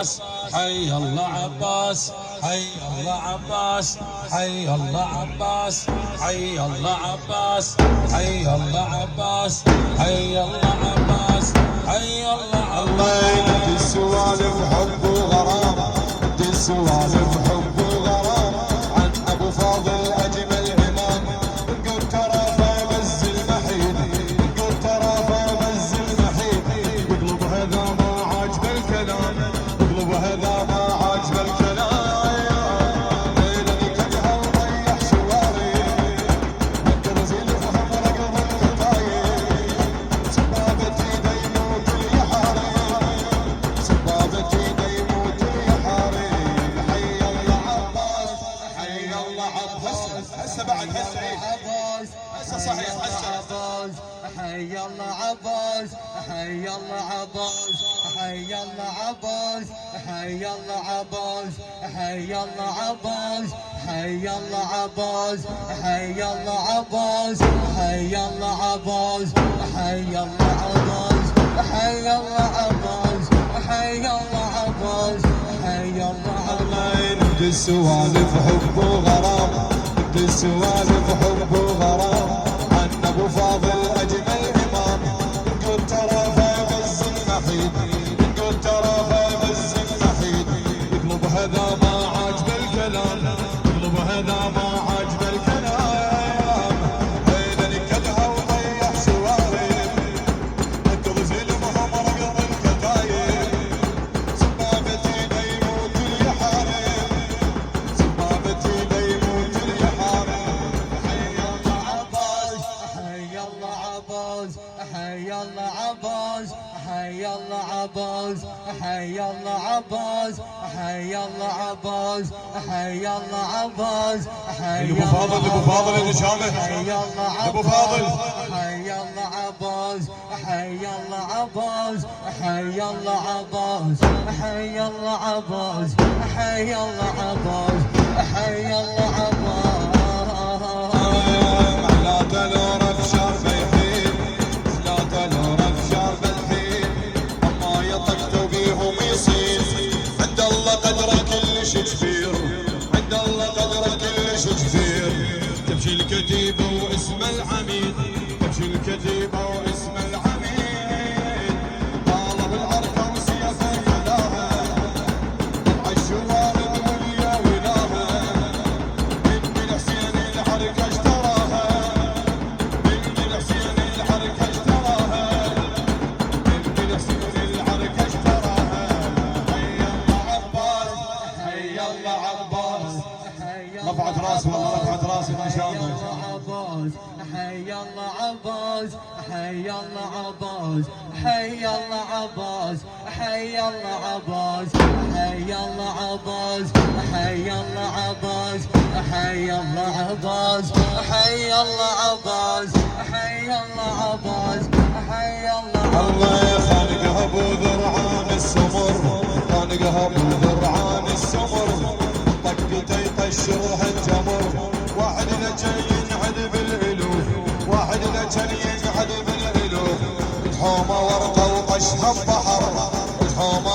حي الله عباس، حي الله عباس، حي الله عباس، حي الله عباس، حي الله عباس، حي الله عباس، حي الله عباس. دي السوالف حب وغرام، دي السوالف حب وغرام عن ابو فاضل اجمل امام. قل ترى فمز المحيط، قل ترى فمز المحيط. اقلب هذا ما عاجب الكلام، اقلب هذا ما عاجب الكلام. ليلة كجها وضيح شواري، ركز الفهم رقم الكتايب. سبابتي ديموت اليحاري، سبابتي ديموت اليحاري. حي الله عباس، حي الله عباس. هسه بعد هسه عباس، هسه صحيح هسه. حي الله عباس، حي الله عباس، حي الله عباس، حي الله عباس، حي الله عباس، حي الله عباس، حي الله عباس، حي الله عباس، حي الله عباس، حي الله عباس، حي الله عباس، حي الله عباس. دي السوالف حب وغرام، دي السوالف حب وغرام عن ابو فاضل اجمل امام. قل ترى فمز المحيط، قل ترى فمز المحيط. اقلب هذا ما عاجب الكلام، اقلب هذا ما عاجب الكلام. بين الكدها وضيح شوارب، ركض زلمهم رقم الكتايب. سبابتي ديموت اليحارب، سبابتي ديموت اليحارب. حي الله عباس، حي الله عباس، حي الله عباس، حي الله عباس، حي الله عباس، حي الله عباس، حي الله عباس، حي ابو فاضل، ابو فاضل اللي شامل، حي الله عباس، ابو فاضل. حي الله عباس، حي الله عباس، حي الله عباس، حي الله عباس، حي الله عباس، حي الله عباس. لا تلور افشار بيحين، لا تلور افشار بالحين. اما يطقطوا بيهم يصير، عند الله قدره كلش كبير، عند الله قدره كلش كبير. تمشي الكتيبه واسم العميد، تمشي الكتيبه واسم العميد. طالب العركه وسيفه يلاها، عالشوارب وليا ولاها. بنت الحسين العركه اشتراها، بنت الحسين العركه اشتراها، بنت الحسين العركه اشتراها. حي الله عباس، حي الله عباس. رفعت راسي والله، رفعت راسي ما شاء الله. حي الله عباس، حي الله عباس، حي الله عباس، حي الله عباس، حي الله عباس، حي الله عباس، حي الله عباس، حي الله عباس، حي الله عباس، حي الله عباس. الله خانقها ابو ذرعان السمر، خانقها ابو ذرعان السمر. طقته يطشرها الجمر، واحد لجل ينعد بالالوف، واحد لجل ينعد بالالوف. الحومه ورقه وطشها البحر، الحومه